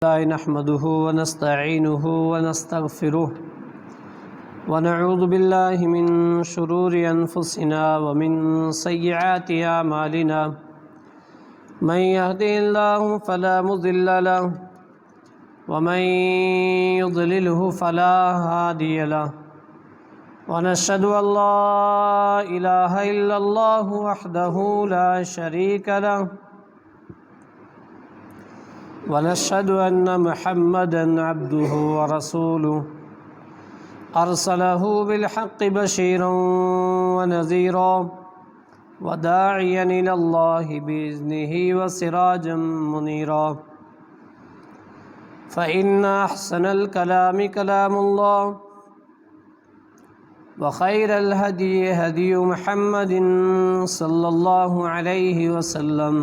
نحمده ونستعينه ونستغفره ونعوذ بالله من شرور أنفسنا ومن سيئات أعمالنا من يهده الله فلا مضل له ومن يضلله فلا هادي له ونشهد أن لا إله إلا الله وحده لا شريك له ونشهد أن محمدًا عبده ورسوله أرسله بالحق بشيرًا ونذيرًا وداعيًا إلى الله بإذنه وسراجًا منيرًا فإن أحسن الكلام كلام الله وخير الهدي هدي محمد صلى الله عليه وسلم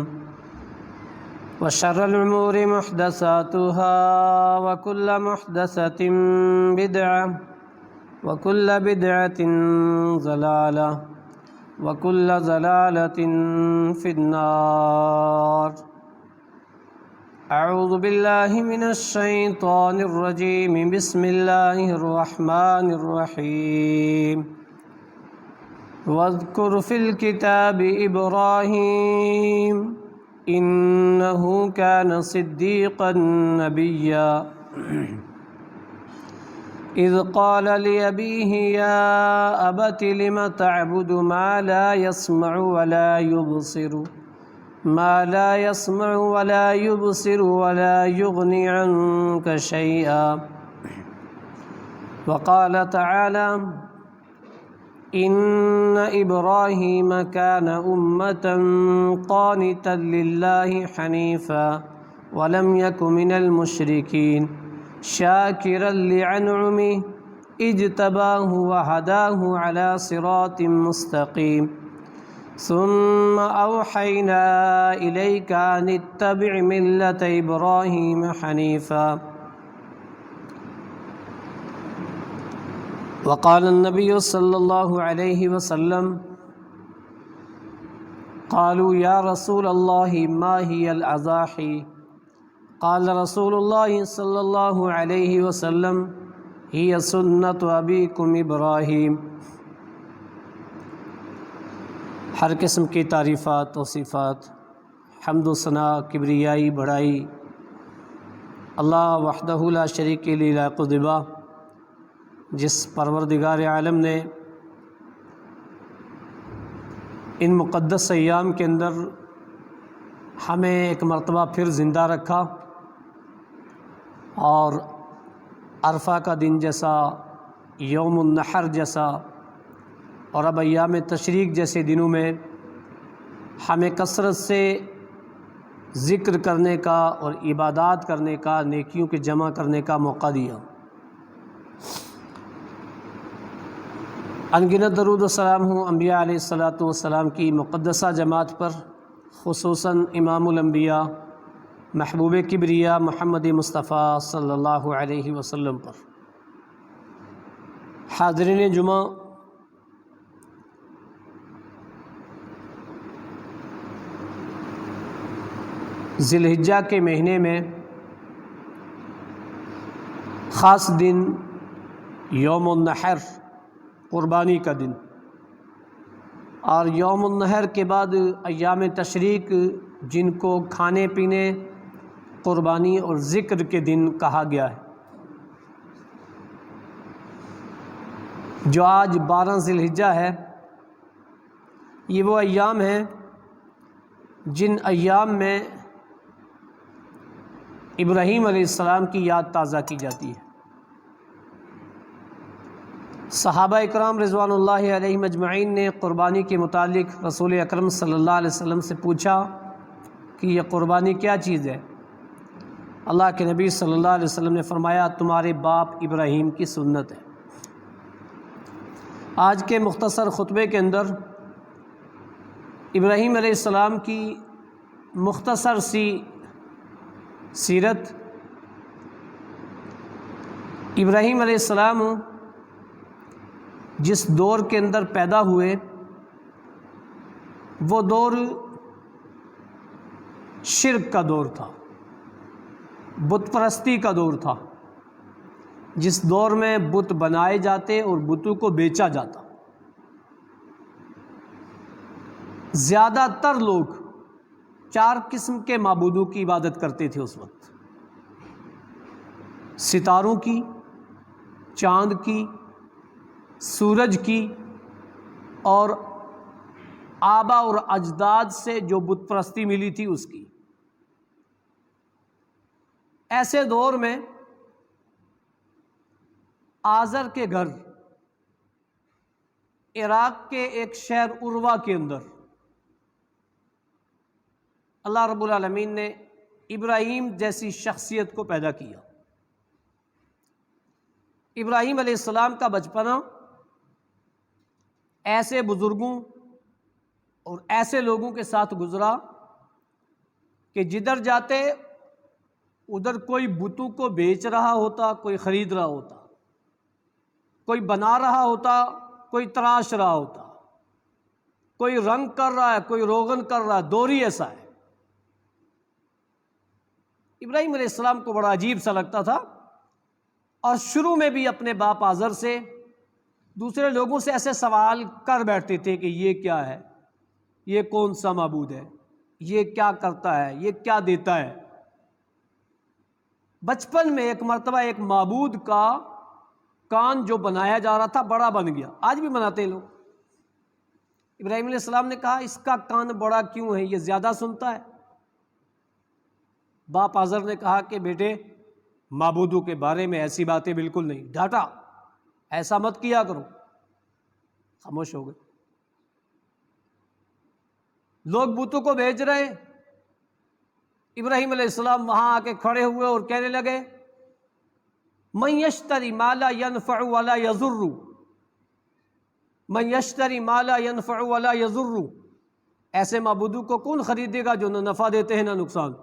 وشر الأمور محدثاتها وكل محدثة بدعة وكل بدعة ضلالة وكل ضلالة في النار. أعوذ بالله من الشيطان الرجيم. بسم الله الرحمن الرحيم. واذكر في الكتاب إبراهيم إنه كان صديقا نبيا إذ قال لأبيه يا أبت لم تعبد ما لا يسمع ولا يبصر ولا يغني عنك شيئا. وقال تعالى إن إبراهيم كان أمة قانتا لله حنيفا ولم يك من المشركين شاكرا لأنعمه اجتباه وهداه على صراط مستقيم. ثم أوحينا إليك أن اتبع ملة إبراهيم حنيفا. وقال النبي صلى الله عليه وسلم قالوا يا رسول الله ما هي الأضاحي؟ قال رسول الله صلى الله عليه وسلم هي سنة أبيكم إبراهيم. ہر قسم کی تعریفات توصیفات حمد و ثناء کبریائی بڑائی اللہ وحدہ لا شریک کے لیے لائق و ذبح، جس پروردگار عالم نے ان مقدس ایام کے اندر ہمیں ایک مرتبہ پھر زندہ رکھا اور عرفہ کا دن جیسا، یوم النحر جیسا اور اب ایام تشریق جیسے دنوں میں ہمیں کثرت سے ذکر کرنے کا اور عبادات کرنے کا، نیکیوں کے جمع کرنے کا موقع دیا. انگنت درود و سلام ہوں انبیاء علیہ الصلاۃ کی مقدسہ جماعت پر، خصوصاً امام الانبیاء محبوب کبریا محمد مصطفیٰ صلی اللہ علیہ وسلم پر. حاضرین جمعہ، ذی الحجہ کے مہینے میں خاص دن یوم النحر، قربانی کا دن، اور یوم النحر کے بعد ایام تشریق جن کو کھانے پینے، قربانی اور ذکر کے دن کہا گیا ہے. جو آج 12 ذی الحجہ ہے، یہ وہ ایام ہیں جن ایام میں ابراہیم علیہ السلام کی یاد تازہ کی جاتی ہے. صحابہ اکرام رضوان اللہ علیہم اجمعین نے قربانی کے متعلق رسول اکرم صلی اللہ علیہ وسلم سے پوچھا کہ یہ قربانی کیا چیز ہے؟ اللہ کے نبی صلی اللہ علیہ وسلم نے فرمایا تمہارے باپ ابراہیم کی سنت ہے. آج کے مختصر خطبے کے اندر ابراہیم علیہ السلام کی مختصر سی سیرت. ابراہیم علیہ السلام جس دور کے اندر پیدا ہوئے وہ دور شرک کا دور تھا. بت پرستی کا دور تھا، جس دور میں بت بنائے جاتے اور بتوں کو بیچا جاتا۔ زیادہ تر لوگ 4 قسم کے معبودوں کی عبادت کرتے تھے اس وقت: ستاروں کی، چاند کی، سورج کی، اور آبا اور اجداد سے جو بت پرستی ملی تھی اس کی۔ ایسے دور میں آزر کے گھر عراق کے ایک شہر عروا کے اندر اللہ رب العالمین نے ابراہیم جیسی شخصیت کو پیدا کیا۔ ابراہیم علیہ السلام کا بچپنا ایسے بزرگوں اور ایسے لوگوں کے ساتھ گزرا کہ جدھر جاتے ادھر کوئی بتوں کو بیچ رہا ہوتا، کوئی خرید رہا ہوتا، کوئی بنا رہا ہوتا، کوئی تراش رہا ہوتا، کوئی رنگ کر رہا ہے، کوئی روغن کر رہا ہے، دوری ایسا ہے۔ ابراہیم علیہ السلام کو بڑا عجیب سا لگتا تھا، اور شروع میں بھی اپنے باپ آزر سے دوسرے لوگوں سے ایسے سوال کر بیٹھتے تھے کہ یہ کیا ہے، یہ کون سا معبود ہے، یہ کیا کرتا ہے، یہ کیا دیتا ہے۔ بچپن میں ایک مرتبہ ایک معبود کا کان جو بنایا جا رہا تھا بڑا بن گیا، آج بھی بناتے ہیں لوگ۔ ابراہیم علیہ السلام نے کہا اس کا کان بڑا کیوں ہے، یہ زیادہ سنتا ہے؟ باپ آزر نے کہا کہ بیٹے معبودوں کے بارے میں ایسی باتیں بالکل نہیں، ڈانٹا، ایسا مت کیا کرو۔ خاموش ہو گئے۔ لوگ بتوں کو بیچ رہے، ابراہیم علیہ السلام وہاں آ کے کھڑے ہوئے اور کہنے لگے من یشتری ما لا ینفع ولا یضر، من یشتری ما لا ینفع ولا یضر، ایسے معبودوں کو کون خریدے گا جو نہ نفع دیتے ہیں نہ نقصان۔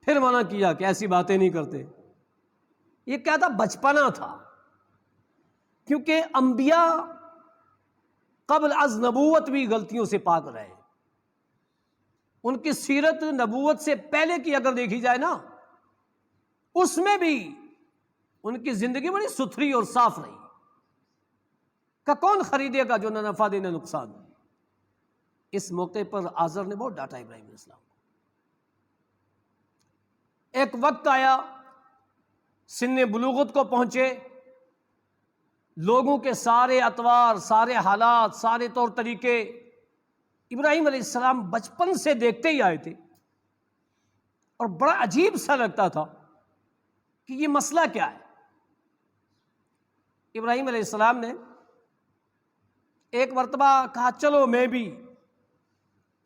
پھر منع کیا کہ ایسی باتیں نہیں کرتے۔ یہ کیا تھا؟ بچپنا تھا، کیونکہ انبیاء قبل از نبوت بھی غلطیوں سے پاک رہے۔ ان کی سیرت نبوت سے پہلے کی اگر دیکھی جائے نا، اس میں بھی ان کی زندگی بڑی ستھری اور صاف رہی۔ کہ کون خریدے گا جو نہ نفع دے نہ نقصان۔ اس موقع پر آزر نے بہت ڈانٹا ابراہیم علیہ السلام کو۔ ایک وقت آیا، سن بلوغت کو پہنچے، لوگوں کے سارے اطوار، سارے حالات، سارے طور طریقے ابراہیم علیہ السلام بچپن سے دیکھتے ہی آئے تھے، اور بڑا عجیب سا لگتا تھا کہ یہ مسئلہ کیا ہے۔ ابراہیم علیہ السلام نے ایک مرتبہ کہا چلو میں بھی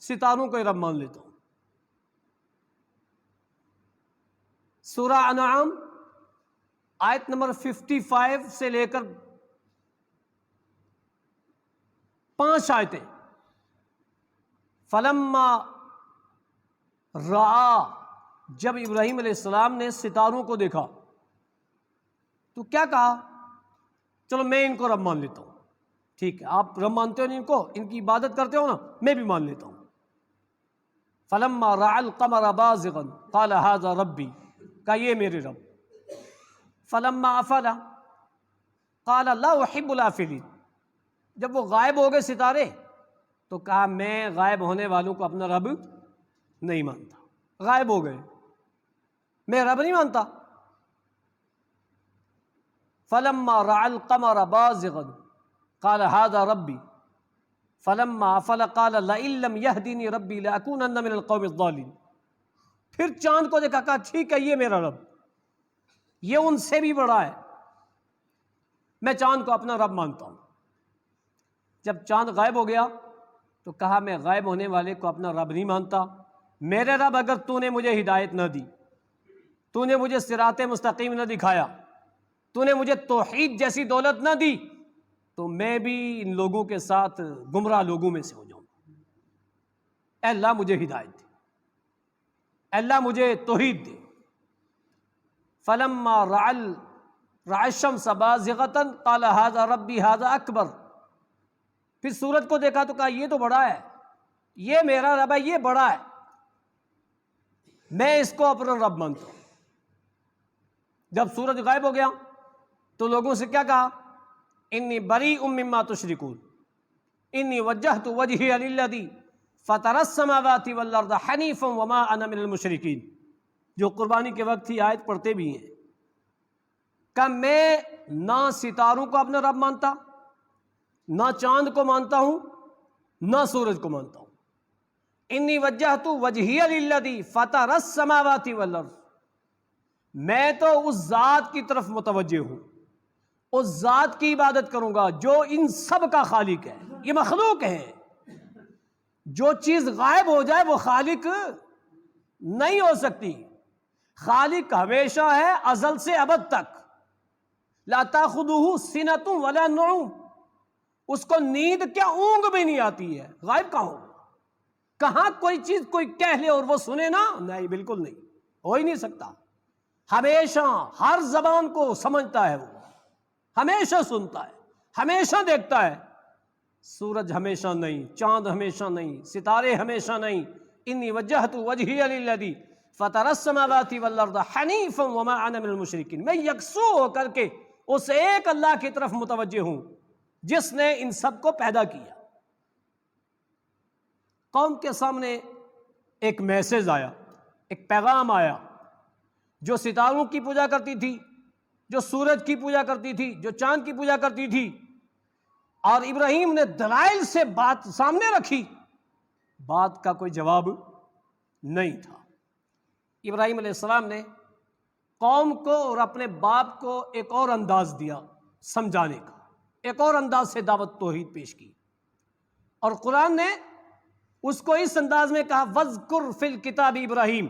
ستاروں کو رب مان لیتا ہوں۔ سورہ انعام آیت نمبر 55 سے لے کر 5 آیتیں۔ فلما رآ، جب ابراہیم علیہ السلام نے ستاروں کو دیکھا تو کیا کہا؟ چلو میں ان کو رب مان لیتا ہوں۔ ٹھیک ہے، آپ رب مانتے ہو نا ان کو، ان کی عبادت کرتے ہو نا، میں بھی مان لیتا ہوں۔ فلما رأى القمر بازغا قال هذا ربی، کہا یہ میرے رب۔ فلما افل قال لا احب الافلین، جب وہ غائب ہو گئے ستارے تو کہا میں غائب ہونے والوں کو اپنا رب نہیں مانتا۔ غائب ہو گئے، میں رب نہیں مانتا۔ فلما رأى القمر بازغا قال هذا ربی فلما افل قال لئن لم يهدني ربي لأكونن من القوم الضالين، پھر چاند کو دیکھا، کہا ٹھیک ہے یہ میرا رب، یہ ان سے بھی بڑا ہے، میں چاند کو اپنا رب مانتا ہوں۔ جب چاند غائب ہو گیا تو کہا میں غائب ہونے والے کو اپنا رب نہیں مانتا، میرے رب اگر تو نے مجھے ہدایت نہ دی، تو نے مجھے صراط مستقیم نہ دکھایا، تو نے مجھے توحید جیسی دولت نہ دی، تو میں بھی ان لوگوں کے ساتھ گمراہ لوگوں میں سے ہو جاؤں گا۔ اے اللہ مجھے ہدایت دے، اے اللہ مجھے توحید دے۔ فلما رأى الشمس بازغة قال هذا ربي هذا اکبر، پھر سورج کو دیکھا تو کہا یہ تو بڑا ہے، یہ میرا رب ہے، یہ بڑا ہے۔ میں اس کو اپنا رب مانتا ہوں۔ جب سورج غائب ہو گیا تو لوگوں سے کیا کہا؟ انی بریء مما تشرکون انی وجہت وجہی للذی فطر السماوات والارض حنیفا وما انا من المشرکین۔ جو قربانی کے وقت ہی آیت پڑھتے بھی ہیں کہ میں نہ ستاروں کو اپنا رب مانتا، نہ چاند کو مانتا ہوں، نہ سورج کو مانتا ہوں۔ انی وجہت وجہی للذی فطر السماوات والارض، میں تو اس ذات کی طرف متوجہ ہوں، اس ذات کی عبادت کروں گا جو ان سب کا خالق ہے۔ یہ مخلوق ہے، جو چیز غائب ہو جائے وہ خالق نہیں ہو سکتی۔ خالق ہمیشہ ہے، ازل سے ابد تک۔ لا تاخذہ سنۃ ولا نوم، اس کو نیند کیا اونگ بھی نہیں آتی ہے۔ غائب کہاں ہو؟ کہاں کوئی چیز کوئی کہہ لے اور وہ سنے نا؟ نہیں، بالکل نہیں، ہو ہی نہیں سکتا۔ ہمیشہ ہر زبان کو سمجھتا ہے، وہ ہمیشہ سنتا ہے، ہمیشہ دیکھتا ہے۔ سورج ہمیشہ نہیں، چاند ہمیشہ نہیں، ستارے ہمیشہ نہیں۔ انی وجہت وجہی للذی فطر السماوات والارض حنیفا وما انا من المشرکین، میں یکسو ہو کر کے اس ایک اللہ کی طرف متوجہ ہوں جس نے ان سب کو پیدا کیا۔ قوم کے سامنے ایک میسج آیا، ایک پیغام آیا۔ جو ستاروں کی پوجا کرتی تھی، جو سورج کی پوجا کرتی تھی، جو چاند کی پوجا کرتی تھی، اور ابراہیم نے دلائل سے بات سامنے رکھی، بات کا کوئی جواب نہیں تھا۔ ابراہیم علیہ السلام نے قوم کو اور اپنے باپ کو ایک اور انداز دیا سمجھانے کا، ایک اور انداز سے دعوت توحید پیش کی، اور قرآن نے اس کو اس انداز میں کہا وَاذْكُرْ فِي الْكِتَابِ ابراہیم۔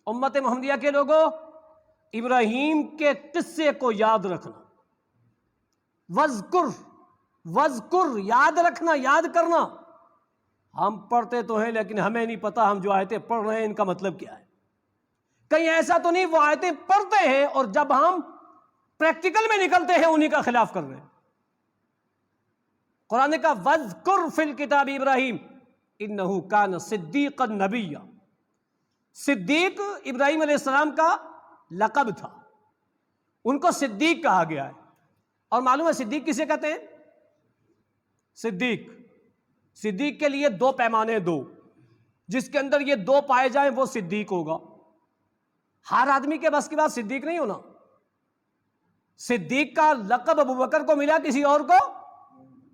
امت محمدیہ کے لوگوں، ابراہیم کے قصے کو یاد رکھنا۔ وَاذْكُرْ یاد رکھنا، یاد کرنا۔ ہم پڑھتے تو ہیں لیکن ہمیں نہیں پتا ہم جو آیتیں پڑھ رہے ہیں ان کا مطلب کیا ہے۔ کہیں ایسا تو نہیں وہ آیتیں پڑھتے ہیں اور جب ہم پریکٹیکل میں نکلتے ہیں انہی کا خلاف کر رہے ہیں۔ قرآن نے کہا وَاذْكُرْ فِي الْكِتَابِ ابراہیم إِنَّهُ كَانَ صِدِّيقًا نَبِيًّا۔ صدیق ابراہیم علیہ السلام کا لقب تھا، ان کو صدیق کہا گیا ہے۔ اور معلوم ہے صدیق کسے کہتے ہیں؟ صدیق کے لیے دو پیمانے، دو، جس کے اندر یہ دو پائے جائیں وہ صدیق ہوگا۔ ہر آدمی کے بس کی بات صدیق نہیں ہونا۔ صدیق کا لقب ابو بکر کو ملا، کسی اور کو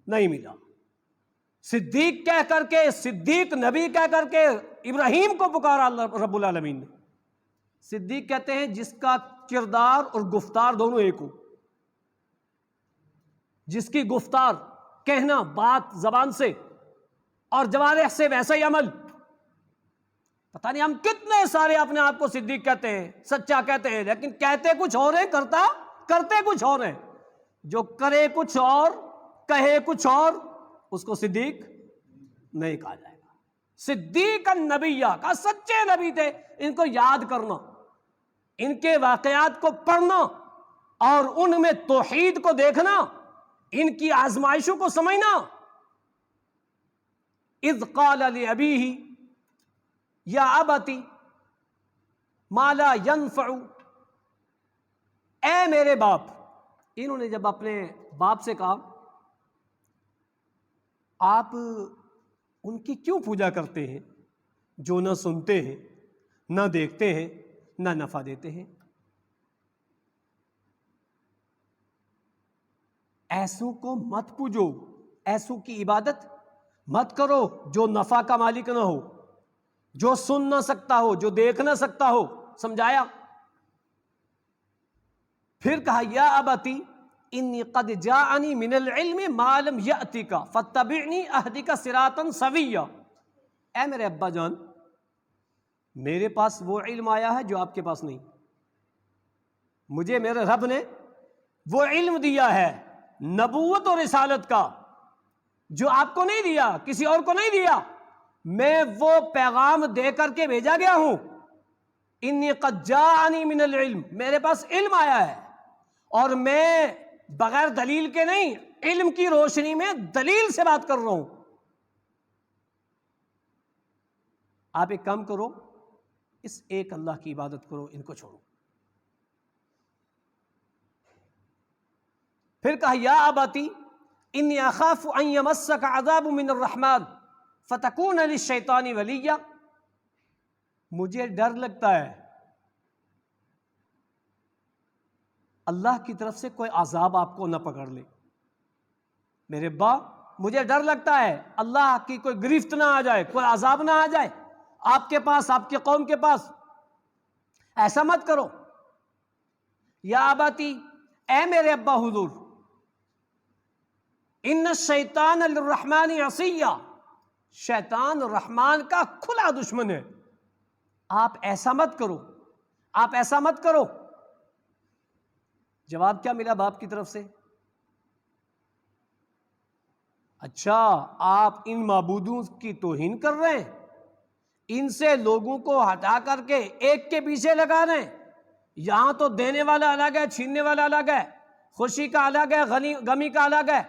نہیں ملا۔ صدیق کہہ کر کے، صدیق نبی کہہ کر کے ابراہیم کو پکارا اللہ رب العالمین نے۔ صدیق کہتے ہیں جس کا کردار اور گفتار دونوں ایک ہو، جس کی گفتار، کہنا بات زبان سے اور جوارح سے ویسا ہی عمل۔ پتہ نہیں ہم کتنے سارے اپنے آپ کو صدیق کہتے ہیں، سچا کہتے ہیں، لیکن کہتے کچھ اور ہیں، کرتے کچھ اور ہیں۔ جو کرے کچھ اور، کہے کچھ اور، اس کو صدیق نہیں کہا جائے گا۔ صدیق النبیہ کا سچے نبی تھے، ان کو یاد کرنا، ان کے واقعات کو پڑھنا اور ان میں توحید کو دیکھنا، ان کی آزمائشوں کو سمجھنا۔ اذ قال لأبیہ یا ابت ما لا ينفع، اے میرے باپ۔ انہوں نے جب اپنے باپ سے کہا آپ ان کی کیوں پوجا کرتے ہیں جو نہ سنتے ہیں، نہ دیکھتے ہیں، نہ نفع دیتے ہیں؟ ایسوں کو مت پوجو، ایسوں کی عبادت مت کرو جو نفع کا مالک نہ ہو، جو سن نہ سکتا ہو، جو دیکھ نہ سکتا ہو۔ سمجھایا۔ پھر کہا یا ابتی انی قد جاءنی من العلم ما لم یأتک فاتبعنی اہدک صراطا سویا۔ اے میرے ابا جان، میرے پاس وہ علم آیا ہے جو آپ کے پاس نہیں۔ مجھے میرے رب نے وہ علم دیا ہے نبوت اور رسالت کا جو آپ کو نہیں دیا، کسی اور کو نہیں دیا۔ میں وہ پیغام دے کر کے بھیجا گیا ہوں۔ انی قد جاءنی من العلم، میرے پاس علم آیا ہے، اور میں بغیر دلیل کے نہیں، علم کی روشنی میں دلیل سے بات کر رہا ہوں۔ آپ ایک کام کرو، اس ایک اللہ کی عبادت کرو، ان کو چھوڑو۔ پھر کہا یا اباتی انی اخاف ان یمسک عذاب من الرحمن فتکون للشیطان ولیا، مجھے ڈر لگتا ہے اللہ کی طرف سے کوئی عذاب آپ کو نہ پکڑ لے۔ میرے ابا مجھے ڈر لگتا ہے اللہ کی کوئی گرفت نہ آ جائے، کوئی عذاب نہ آ جائے آپ کے پاس، آپ کے قوم کے پاس، ایسا مت کرو۔ یا اباتی، اے میرے ابا حضور، ان الشیطان للرحمن عصیہ، شیطان رحمان کا کھلا دشمن ہے، آپ ایسا مت کرو، آپ ایسا مت کرو۔ جواب کیا ملا باپ کی طرف سے؟ اچھا آپ ان معبودوں کی توہین کر رہے ہیں، ان سے لوگوں کو ہٹا کر کے ایک کے پیچھے لگا رہے ہیں، یہاں تو دینے والا الگ ہے، چھیننے والا الگ ہے، خوشی کا الگ ہے، غمی کا الگ ہے،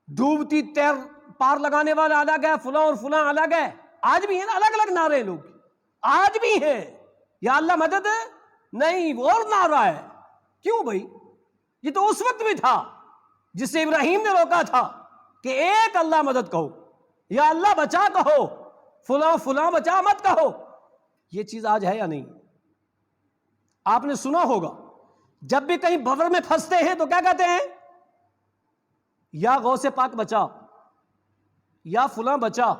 ڈوبتی تیر پار لگانے والا الگ ہے، فلاں اور فلاں الگ ہے۔ آج بھی ہیں نا الگ الگ نعرے، لوگ آج بھی ہیں، یا اللہ مدد ہے نہیں، وہ اور نعرہ ہے۔ کیوں بھائی؟ یہ تو اس وقت بھی تھا جس سے ابراہیم نے روکا تھا کہ ایک اللہ مدد کہو، یا اللہ بچا کہو، فلاں فلاں بچا مت کہو۔ یہ چیز آج ہے یا نہیں؟ آپ نے سنا ہوگا جب بھی کہیں بھور میں پھنستے ہیں تو کیا کہتے ہیں؟ یا غوث پاک بچا، یا فلاں بچا،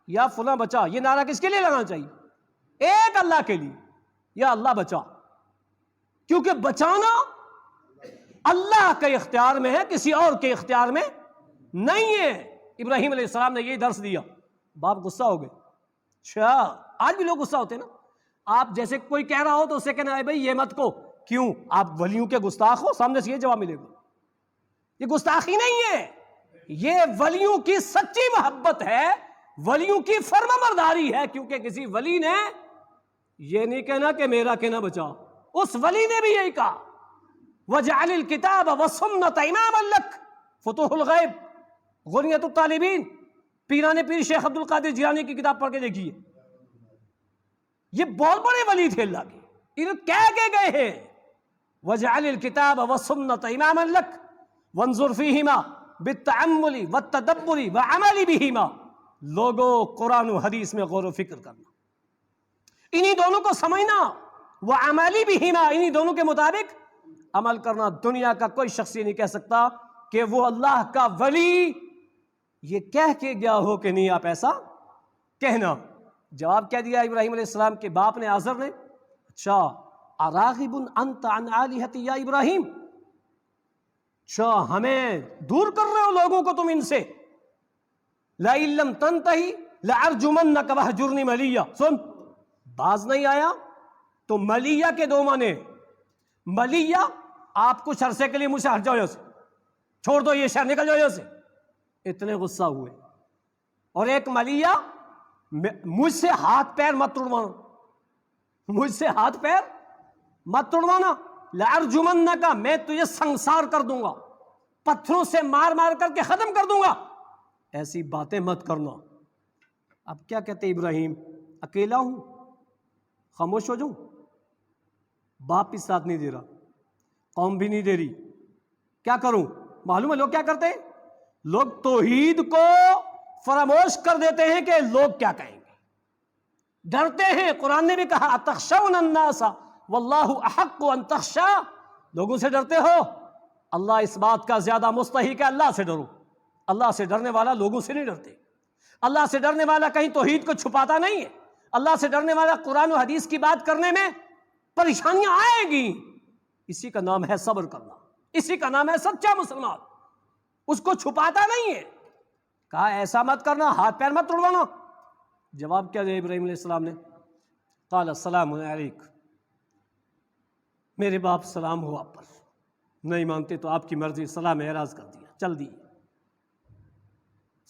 یا فلاں بچا۔ یہ نعرہ کس کے لیے لگانا چاہیے؟ ایک اللہ کے لیے، یا اللہ بچا، کیونکہ بچانا اللہ کے اختیار میں ہے، کسی اور کے اختیار میں نہیں ہے۔ ابراہیم علیہ السلام نے یہی درس دیا۔ باپ غصہ ہو گئے؟ اچھا آج بھی لوگ غصہ ہوتے ہیں نا، آپ جیسے کوئی کہہ رہا ہو تو اسے کہنا ہے بھائی یہ مت کو، کیوں؟ آپ ولیوں کے گستاخ ہو؟ سامنے سے یہ جواب ملے گا، یہ گستاخی نہیں ہے، یہ ولیوں کی سچی محبت ہے، ولیوں کی فرما برداری ہے، کیونکہ کسی ولی نے یہ نہیں کہنا کہ میرا کہنا بچا، اس ولی نے بھی یہی کہا وَجَعَلِ الْكِتَابَ وَالسُّنَّةَ إِمَامًا لَكَ، فتوح الغیب، غنیت الطالبین، پیران پیر شیخ عبد القادر جیلانی کی کتاب پڑھ کے دیکھیے، یہ بہت بڑے ولی تھے اللہ کے، انہوں کہہ کے گئے ہیں وَجَعَلِ الْكِتَابَ وَالسُّنَّةَ إِمَامًا لَكَ وَانظُرْ فِيهِمَا بِالتَّأَمُّلِ وَالتَّدَبُّرِ وَعَمَلِ بِهِمَا، لوگوں قرآن و حدیث میں غور و فکر کرنا، انہی دونوں کو سمجھنا، وَعَمَلِ بِهِمَا، انہی دونوں کے مطابق عمل کرنا۔ دنیا کا کوئی شخص یہ نہیں کہہ سکتا کہ وہ اللہ کا ولی یہ کہہ کے گیا ہو کہ نہیں آپ ایسا کہنا۔ جواب کیا دیا ابراہیم علیہ السلام کے باپ نے، آزر نے؟ اچھا اراغب انت عن آلہتی یا ابراہیم، اچھا ہمیں دور کر رہے ہو لوگوں کو تم ان سے، لئن لم تنتہی لارجمنک وہجرنی ملیہ۔ سن، باز نہیں آیا تو ملیہ کے دو معنی، ملیہ آپ کچھ عرصے کے لیے مجھ سے ہٹ جاؤ، یہاں سے چھوڑ دو، یہ شہر نکل جاؤ یہاں سے، اتنے غصہ ہوئے، اور ایک ملیہ مجھ سے ہاتھ پیر مت توڑوانا، مجھ سے ہاتھ پیر مت توڑوانا، لارجمنک، میں تجھے سنسار کر دوں گا، پتھروں سے مار مار کر کے ختم کر دوں گا، ایسی باتیں مت کرنا۔ اب کیا کہتے ابراہیم؟ اکیلا ہوں، خاموش ہو جاؤں؟ باپ بھی ساتھ نہیں دے رہا، قوم بھی نہیں دے رہی، کیا کروں؟ معلوم ہے لوگ کیا کرتے ہیں؟ لوگ توحید کو فراموش کر دیتے ہیں کہ لوگ کیا کہیں گے، ڈرتے ہیں۔ قرآن نے بھی کہا اتخشون الناس واللہ احق ان تخشا، لوگوں سے ڈرتے ہو، اللہ اس بات کا زیادہ مستحق ہے اللہ سے ڈرو۔ اللہ سے ڈرنے والا لوگوں سے نہیں ڈرتے، اللہ سے ڈرنے والا کہیں توحید کو چھپاتا نہیں ہے، اللہ سے ڈرنے والا قرآن و حدیث کی بات کرنے میں پریشانیاں آئیں گی، اسی کا نام ہے صبر کرنا، اسی کا نام ہے سچا مسلمان، اس کو چھپاتا نہیں ہے۔ کہا ایسا مت کرنا، ہاتھ پیر مت توڑوانا۔ جواب کیا دیا ابراہیم علیہ السلام نے؟ قال السلام علیک، میرے باپ سلام ہو آپ پر، نہیں مانتے تو آپ کی مرضی، سلام اعراض کر دیا، چل دی۔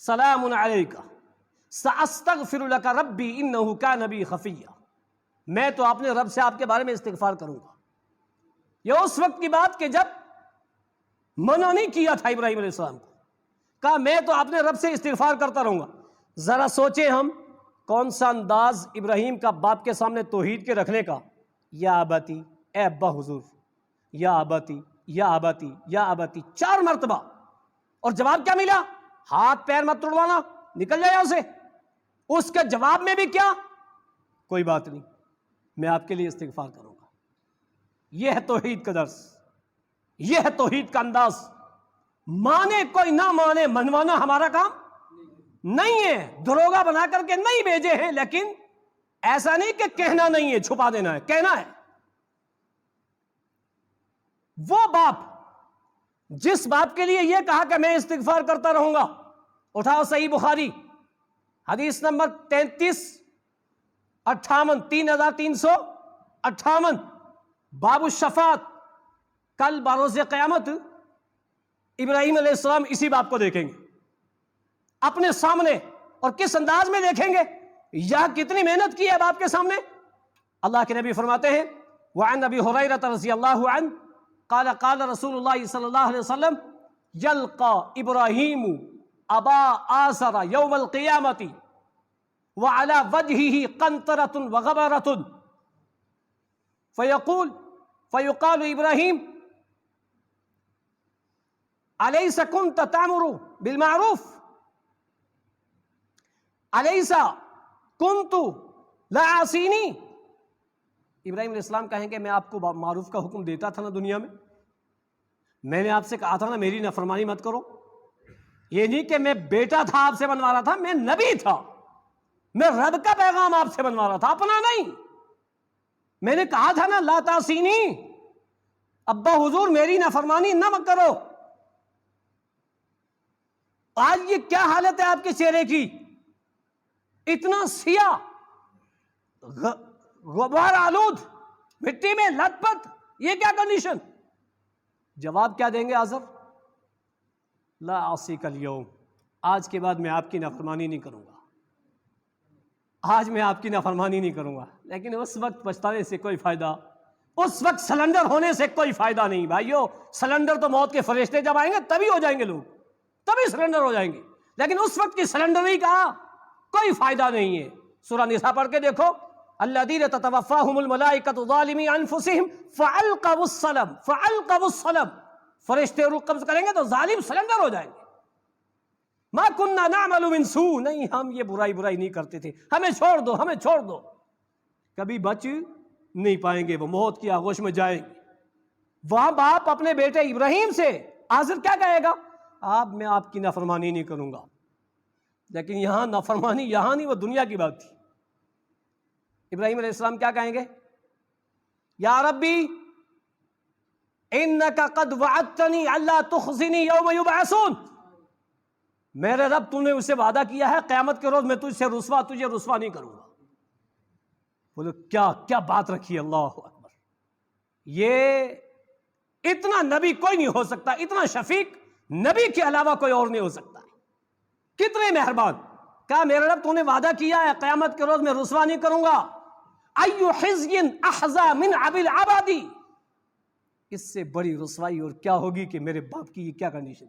سلام علیک ساستغفر لک ربی انہ کان بی خفیہ، میں تو اپنے رب سے آپ کے بارے میں استغفار کروں گا۔ یہ اس وقت کی بات کہ جب منع نہیں کیا تھا ابراہیم علیہ السلام کو، کہا میں تو اپنے رب سے استغفار کرتا رہوں گا۔ ذرا سوچیں ہم کون سا انداز ابراہیم کا باپ کے سامنے توحید کے رکھنے کا؟ یا اباتی، اے ابا حضور، یا اباتی، یا اباتی، یا اباتی، 4 مرتبہ. اور جواب کیا ملا؟ ہاتھ پیر مت توڑوانا، نکل جائے اسے. اس کے جواب میں بھی کیا؟ کوئی بات نہیں، میں آپ کے لیے استغفار کروں گا. یہ ہے توحید کا درس، یہ ہے توحید کا انداز. مانے کوئی نہ مانے، منوانا ہمارا کام نہیں ہے. دروغہ بنا کر کے نہیں بھیجے ہیں، لیکن ایسا نہیں کہ کہنا نہیں ہے، چھپا دینا ہے، کہنا ہے. وہ باپ جس باپ کے لیے یہ کہا کہ میں استغفار کرتا رہوں گا، اٹھاؤ صحیح بخاری حدیث نمبر 3358 باب الشفاعت. کل بروز قیامت ابراہیم علیہ السلام اسی باپ کو دیکھیں گے اپنے سامنے. اور کس انداز میں دیکھیں گے؟ یا کتنی محنت کی ہے باپ کے سامنے. اللہ کے نبی فرماتے ہیں وعن ابی ہریرہ رضی اللہ عنہ قال قال رسول اللہ صلی اللہ علیہ وسلم یلقى ابراہیم ابا آزر یوم القیامت وعلى وجهه قنطرة وغبرة فيقال ابراہیم الیس کنت تأمر بالمعروف الیس کنت لا عصینی. ابراہیم علیہ السلام کہیں کہ میں آپ کو معروف کا حکم دیتا تھا نا دنیا میں نے آپ سے کہا تھا نا میری نافرمانی مت کرو. یہ نہیں کہ میں بیٹا تھا آپ سے بنوا رہا تھا، میں نبی تھا، میں رب کا پیغام آپ سے بنوا رہا تھا، اپنا نہیں. میں نے کہا تھا نا لا تعصینی، ابا حضور میری نافرمانی نہ مت کرو. آج یہ کیا حالت ہے آپ کے چہرے کی؟ اتنا سیاہ، غبار آلود، مٹی میں لت پت، یہ کیا کنڈیشن؟ جواب کیا دیں گے آزر؟ لا اعصیک اليوم، آج کے بعد میں آپ کی نافرمانی نہیں کروں گا، آج میں آپ کی نافرمانی نہیں کروں گا. لیکن اس وقت پچھتانے سے کوئی فائدہ، اس وقت سلنڈر ہونے سے کوئی فائدہ نہیں. بھائیو سلنڈر تو موت کے فرشتے جب آئیں گے تبھی ہو جائیں گے لوگ، تبھی سلنڈر ہو جائیں گے. لیکن اس وقت کی سلنڈر کا کوئی فائدہ نہیں ہے. سورہ نساء پڑھ کے دیکھو الذین تتوفاہم الملائکۃ ظالمی انفسہم فالقوا السلم، فرشتے روح قبض کریں گے تو ظالم سلنڈر ہو جائیں گے. ما کننا نعمل من سوء، نہیں ہم یہ برائی نہیں کرتے تھے، ہمیں چھوڑ دو، ہمیں چھوڑ دو. کبھی بچ نہیں پائیں گے، وہ موت کی آغوش میں جائیں گے. وہاں باپ اپنے بیٹے ابراہیم سے آزر کیا کہے گا؟ میں آپ کی نافرمانی نہیں کروں گا. لیکن یہاں نافرمانی یہاں نہیں، وہ دنیا کی بات تھی. ابراہیم علیہ السلام کیا کہیں گے؟ یا ربی انک قد وعدتنی الا تخزنی یوم یبعثون، میرے رب تو نے اسے وعدہ کیا ہے قیامت کے روز میں تجھے رسوا نہیں کروں گا. بولو کیا بات رکھی. اللہ اکبر. یہ اتنا نبی کوئی نہیں ہو سکتا، اتنا شفیق نبی کے علاوہ کوئی اور نہیں ہو سکتا. کتنے مہربان. کہا میرے رب تو نے وعدہ کیا ہے قیامت کے روز میں رسوا نہیں کروں گا. ایو حزی احزا من ابی العبادی، اس سے بڑی رسوائی اور کیا ہوگی کہ میرے باپ کی یہ کیا کنڈیشن.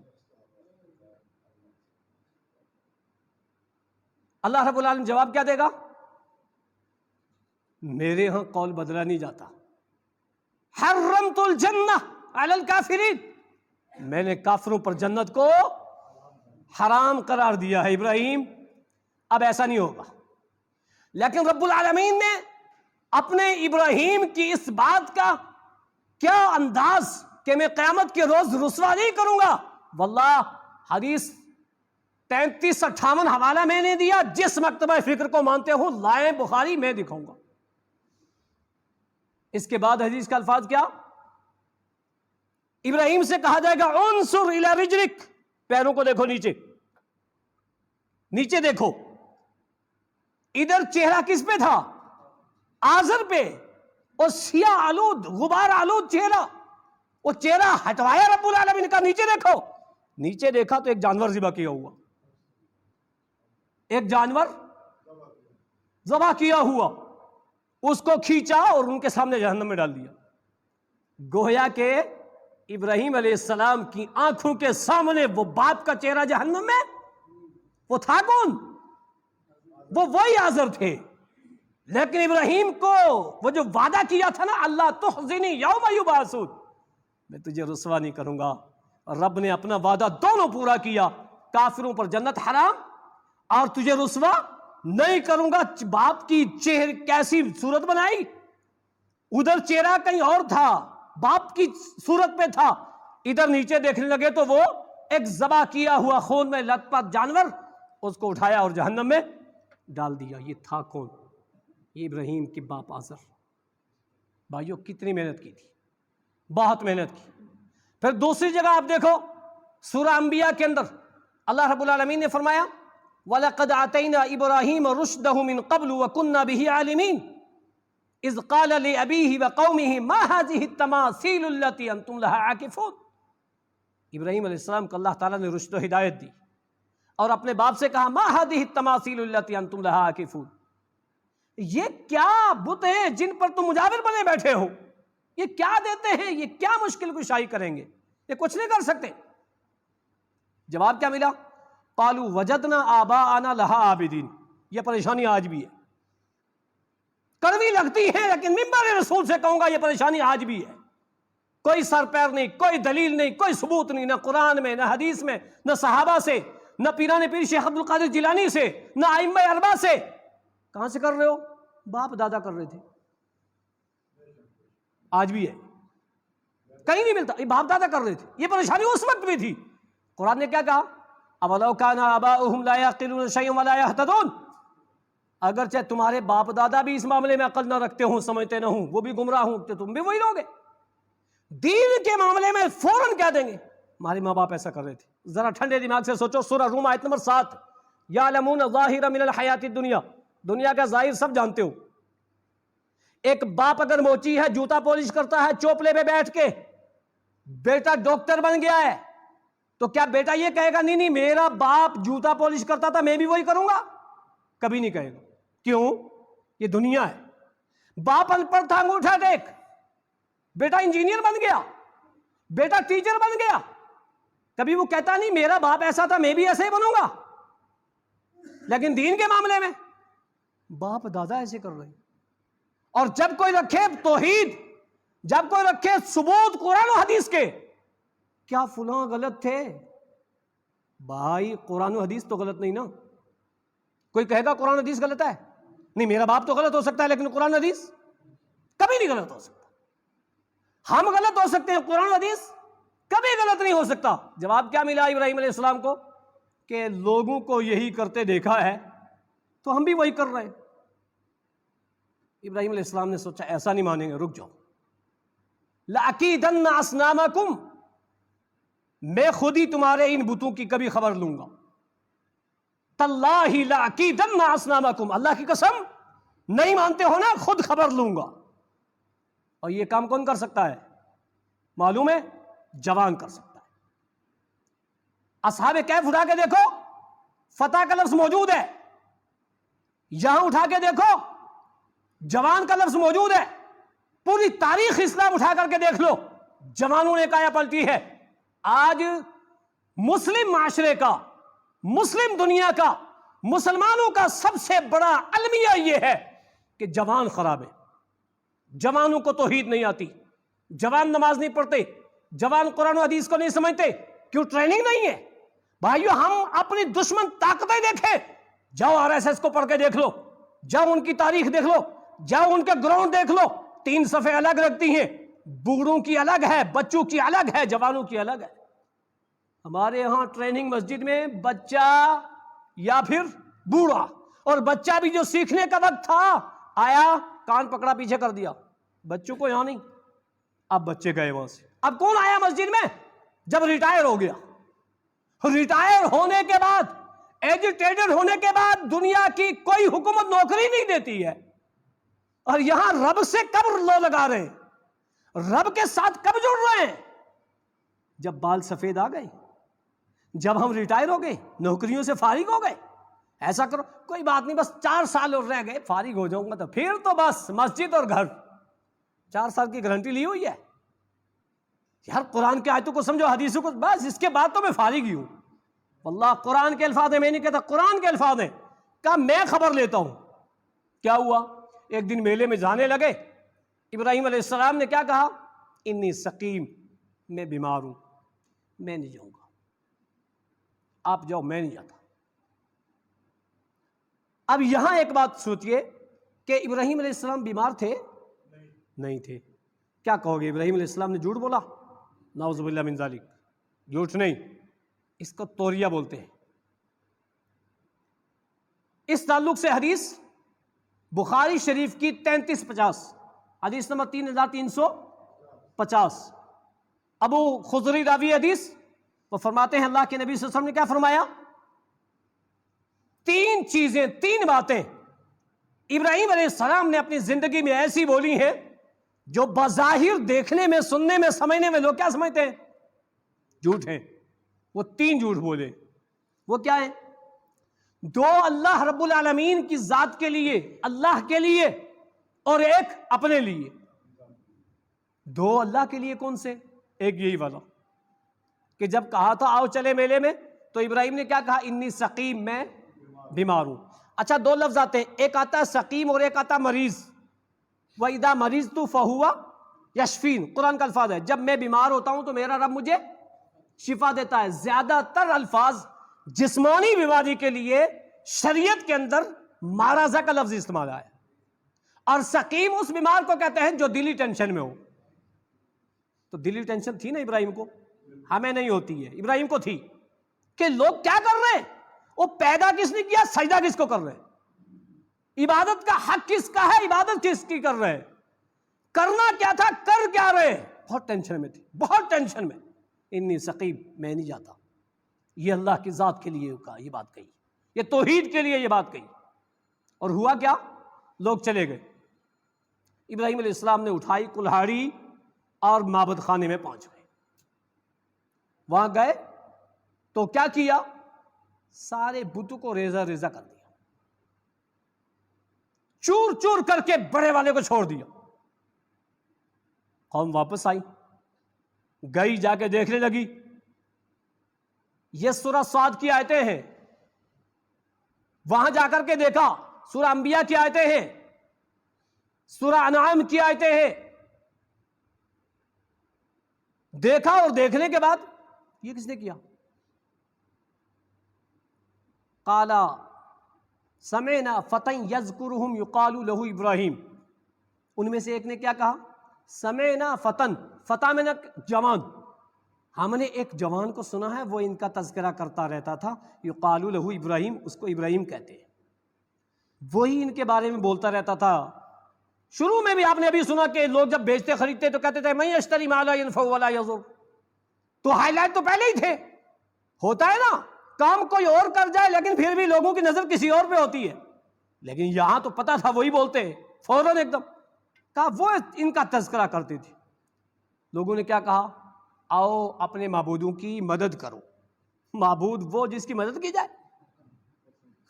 اللہ رب العالمین جواب کیا دے گا؟ میرے ہاں قول بدلا نہیں جاتا. حرمت الجنہ علی الکافرین، میں نے کافروں پر جنت کو حرام قرار دیا ہے. ابراہیم اب ایسا نہیں ہوگا. لیکن رب العالمین نے اپنے ابراہیم کی اس بات کا کیا انداز کہ میں قیامت کے روز رسوا نہیں کروں گا. واللہ حدیث 3358 حوالہ میں نے دیا، جس مکتبہ فکر کو مانتے ہو لائیں بخاری میں دکھاؤں گا. اس کے بعد حدیث کا الفاظ کیا؟ ابراہیم سے کہا جائے گا انظر الی رجلک، پیروں کو دیکھو، نیچے دیکھو. ادھر چہرہ کس پہ تھا؟ آزر پہ. اور سیاہ آلود، غبار آلود چہرہ، وہ چہرہ ہٹوایا رب العالمین کا. نیچے دیکھو. نیچے دیکھا تو ایک جانور ذبح کیا ہوا، ایک جانور ذبح کیا ہوا. اس کو کھینچا اور ان کے سامنے جہنم میں ڈال دیا. گویا کہ ابراہیم علیہ السلام کی آنکھوں کے سامنے وہ باپ کا چہرہ جہنم میں، وہ تھا کون؟ وہ وہی آزر تھے، لیکن ابراہیم کو وہ جو وعدہ کیا تھا نا، اللہ تخزنی یوم یبعثون، میں تجھے رسوا نہیں کروں گا، رب نے اپنا وعدہ دونوں پورا کیا، کافروں پر جنت حرام اور تجھے رسوا نہیں کروں گا۔ باپ کی چہرے کیسی صورت بنائی، ادھر چہرہ کہیں اور تھا، باپ کی صورت پہ تھا، ادھر نیچے دیکھنے لگے تو وہ ایک ذبح کیا ہوا خون میں لت پت جانور، اس کو اٹھایا اور جہنم میں ڈال دیا۔ یہ تھا کون؟ یہ ابراہیم کے باپ آزر۔ بھائیو کتنی محنت کی تھی، بہت محنت کی۔ پھر دوسری جگہ آپ دیکھو سورہ انبیاء کے اندر اللہ رب العالمین نے فرمایا وَلَقَدْ آتَيْنَا إِبْرَاهِيمَ رُشْدَهُ مِنْ قَبْلُ وَكُنَّا بِهِ عَالِمِينَ إِذْ قَالَ لِأَبِيهِ وَقَوْمِهِ مَا هَذِهِ التَّمَاثِيلُ الَّتِي أَنْتُمْ لَهَا عَاكِفُونَ۔ ابراہیم علیہ السلام کو اللہ تعالیٰ نے رشد و ہدایت دی اور اپنے باپ سے کہا مَا هَذِهِ التَّمَاثِيلُ الَّتِي أَنْتُمْ لَهَا عَاكِفُونَ، یہ کیا بت ہیں جن پر تم مجاور بنے بیٹھے ہو، یہ کیا دیتے ہیں، یہ کیا مشکل کشائی کریں گے، یہ کچھ نہیں کر سکتے۔ جواب کیا ملا؟ قالوا وجدنا آباءنا لها عابدین۔ یہ پریشانی آج بھی ہے، کڑوی لگتی ہے لیکن منبر رسول سے کہوں گا یہ پریشانی آج بھی ہے۔ کوئی سر پیر نہیں، کوئی دلیل نہیں، کوئی ثبوت نہیں، نہ قرآن میں، نہ حدیث میں، نہ صحابہ سے، نہ پیران پیر شیخ عبد القادر جیلانی سے، نہ ائمہ اربعہ سے۔ کہاں سے کر رہے ہو؟ باپ دادا کر رہے تھے، آج بھی ہے، کہیں نہیں ملتا، یہ باپ دادا کر رہے تھے، یہ پریشانی اس وقت بھی تھی۔ قرآن نے کیا کہا؟ اولو کان آباؤہم لا یعقلون شیئا ولا یہتدون، اگرچہ تمہارے باپ دادا بھی اس معاملے میں عقل نہ رکھتے ہوں، سمجھتے نہ ہوں، وہ بھی گمراہ ہوں، تو تم بھی وہی لوگ ہیں۔ دین کے معاملے میں فوراً کہہ دیں گے ہمارے ماں باپ ایسا کر رہے تھے۔ ذرا ٹھنڈے دماغ سے سوچو، سورہ روم آیت نمبر 7، یعلمون ظاہرا من الحیات الدنیا، دنیا کا ظاہر سب جانتے ہو۔ ایک باپ اگر موچی ہے، جوتا پالش کرتا ہے چوپلے پہ بیٹھ کے، بیٹا ڈاکٹر بن گیا ہے، تو کیا بیٹا یہ کہے گا نہیں نہیں میرا باپ جوتا پالش کرتا تھا میں بھی وہی کروں گا؟ کبھی نہیں کہے گا۔ کیوں؟ یہ دنیا ہے۔ باپ ان پڑھ تھا انگوٹھا ٹیک، بیٹا انجینئر بن گیا، بیٹا ٹیچر بن گیا، کبھی وہ کہتا نہیں میرا باپ ایسا تھا میں بھی ایسے ہی بنوں گا۔ لیکن دین کے معاملے میں باپ دادا ایسے کر رہے ہیں۔ اور جب کوئی رکھے توحید، جب کوئی رکھے ثبوت قرآن و حدیث کے، کیا فلاں غلط تھے؟ بھائی قرآن و حدیث تو غلط نہیں نا۔ کوئی کہے گا قرآن و حدیث غلط ہے، نہیں میرا باپ تو غلط ہو سکتا ہے لیکن قرآن و حدیث کبھی نہیں غلط ہو سکتا۔ ہم غلط ہو سکتے ہیں، قرآن و حدیث کبھی غلط نہیں ہو سکتا۔ جواب کیا ملا ابراہیم علیہ السلام کو؟ کہ لوگوں کو یہی کرتے دیکھا ہے تو ہم بھی وہی کر رہے ہیں۔ ابراہیم علیہ السلام نے سوچا ایسا نہیں مانیں گے، رک جاؤ، لَأَكِيدَنَّ أَصْنَامَكُمْ، میں خود ہی تمہارے ان بتوں کی کبھی خبر لوں گا۔ تَاللَّهِ لَأَكِيدَنَّ أَصْنَامَكُمْ، اللہ کی قسم نہیں مانتے ہو نا، خود خبر لوں گا۔ اور یہ کام کون کر سکتا ہے معلوم ہے؟ جوان کر سکتا ہے۔ اصحاب کہف اٹھا کے دیکھو، فتح کا لفظ موجود ہے، یہاں اٹھا کے دیکھو جوان کا لفظ موجود ہے، پوری تاریخ اسلام اٹھا کر کے دیکھ لو، جوانوں نے کایا پلٹی ہے۔ آج مسلم معاشرے کا، مسلم دنیا کا، مسلمانوں کا سب سے بڑا المیہ یہ ہے کہ جوان خراب ہے، جوانوں کو توحید نہیں آتی، جوان نماز نہیں پڑھتے، جوان قرآن و حدیث کو نہیں سمجھتے۔ کیوں؟ ٹریننگ نہیں ہے۔ بھائیو ہم اپنی دشمن طاقتیں دیکھیں، جاؤ RSS کو پڑھ کے دیکھ لو، جاؤ ان کی تاریخ دیکھ لو، جاؤ ان کے گراؤنڈ دیکھ لو، 3 صفحے الگ رکھتی ہیں، بوڑھوں کی الگ ہے، بچوں کی الگ ہے، جوانوں کی الگ ہے۔ ہمارے یہاں ٹریننگ مسجد میں بچہ یا پھر بوڑھا، اور بچہ بھی جو سیکھنے کا وقت تھا آیا کان پکڑا پیچھے کر دیا، بچوں کو یہاں نہیں، اب بچے گئے وہاں سے۔ اب کون آیا مسجد میں؟ جب ریٹائر ہو گیا۔ ریٹائر ہونے کے بعد، ایجوکیٹڈ ہونے کے بعد دنیا کی کوئی حکومت نوکری نہیں دیتی ہے، اور یہاں رب سے کب لو لگا رہے ہیں، رب کے ساتھ کب جڑ رہے ہیں؟ جب بال سفید آ گئے، جب ہم ریٹائر ہو گئے، نوکریوں سے فارغ ہو گئے۔ ایسا کرو کوئی بات نہیں، بس 4 سال اور رہ گئے، فارغ ہو جاؤں گا، تو پھر تو بس مسجد اور گھر، 4 سال کی گارنٹی لی ہوئی ہے یار۔ قرآن کے آیتوں کو سمجھو، حدیثوں کو، بس اس کے بعد تو میں فارغ ہی ہوں۔ واللہ قرآن کے الفاظ ہیں، میں نہیں کہتا، قرآن کے الفاظ ہیں، کہا میں خبر لیتا ہوں. کیا ہوا؟ ایک دن میلے میں جانے لگے. ابراہیم علیہ السلام نے کیا کہا؟ انی سقیم، میں بیمار ہوں، میں نہیں جاؤں گا، آپ جاؤ، میں نہیں جاتا. اب یہاں ایک بات سوچئے کہ ابراہیم علیہ السلام بیمار تھے؟ نہیں تھے. کیا کہو گے، ابراہیم علیہ السلام نے جھوٹ بولا؟ نعوذ باللہ من ذالک. جھوٹ نہیں، اس کو توریہ بولتے ہیں. اس تعلق سے حدیث بخاری شریف کی 3350، حدیث نمبر 3350. ابو خضری راوی حدیث، وہ فرماتے ہیں اللہ کے نبی صلی اللہ علیہ وسلم نے کیا فرمایا؟ 3 چیزیں، 3 باتیں ابراہیم علیہ السلام نے اپنی زندگی میں ایسی بولی ہیں جو بظاہر دیکھنے میں، سننے میں، سمجھنے میں لوگ کیا سمجھتے ہیں؟ جھوٹ ہیں. وہ 3 جھوٹ بولے. وہ کیا ہیں؟ 2 اللہ رب العالمین کی ذات کے لیے، اللہ کے لیے، اور ایک اپنے لیے. 2 اللہ کے لیے کون سے؟ ایک یہی والا کہ جب کہا تھا آؤ چلے میلے میں، تو ابراہیم نے کیا کہا؟ انی سقیم، میں بیمار ہوں. اچھا 2 لفظ آتے ہیں، ایک آتا ہے سقیم اور ایک آتا ہے مریض. وَإِذَا مَرِضْتُ فَهُوَ یشفین، قرآن کا الفاظ ہے. جب میں بیمار ہوتا ہوں تو میرا رب مجھے شفا دیتا ہے. زیادہ تر الفاظ جسمانی بیماری کے لیے شریعت کے اندر مارضہ کا لفظ استعمال آیا ہے، اور سقیم اس بیمار کو کہتے ہیں جو دلی ٹینشن میں ہو. تو دلی ٹینشن تھی نا ابراہیم کو، ہمیں نہیں ہوتی ہے، ابراہیم کو تھی کہ لوگ کیا کر رہے ہیں، وہ پیدا کس نے کیا، سجدہ کس کو کر رہے ہیں، عبادت کا حق کس کا ہے، عبادت کس کی کر رہے ہیں، کرنا کیا تھا، کر کیا رہے. بہت ٹینشن میں تھی، بہت ٹینشن میں. انی سقیم، میں نہیں جاتا. یہ اللہ کی ذات کے لیے کہا، یہ بات کہی، یہ توحید کے لیے یہ بات کہی. اور ہوا کیا؟ لوگ چلے گئے. ابراہیم علیہ السلام نے اٹھائی کلہاڑی اور معبد خانے میں پہنچ گئے. وہاں گئے تو کیا کیا؟ سارے بتوں کو ریزہ ریزہ کر دیا، چور چور کر کے بڑے والے کو چھوڑ دیا. قوم واپس آئی، گئی، جا کے دیکھنے لگی. یہ سورہ صاد کی آیتیں ہیں. وہاں جا کر کے دیکھا سورہ انبیاء کی آیتیں ہیں، سورہ انعام کی آیتیں ہیں. دیکھا اور دیکھنے کے بعد یہ کس نے کیا؟ قالا سمعنا فتى يذكرهم يقال له ابراہیم. ان میں سے ایک نے کیا کہا؟ سمعنا فتن، فتح میں جوان، ہم نے ایک جوان کو سنا ہے وہ ان کا تذکرہ کرتا رہتا تھا، یقال له ابراہیم، اس کو ابراہیم کہتے ہیں. وہی ان کے بارے میں بولتا رہتا تھا. شروع میں بھی آپ نے ابھی سنا کہ لوگ جب بیچتے خریدتے تو کہتے تھے من یشتری ما لا ينفع ولا یضر. تو ہائی لائٹ تو پہلے ہی تھے. ہوتا ہے نا، کام کوئی اور کر جائے لیکن پھر بھی لوگوں کی نظر کسی اور پہ ہوتی ہے. لیکن یہاں تو پتا تھا وہی بولتے ہیں، فوراً ایک دم کہا وہ ان کا تذکرہ کرتے تھے. لوگوں نے کیا کہا؟ آؤ اپنے معبودوں کی مدد کرو. معبود وہ جس کی مدد کی جائے.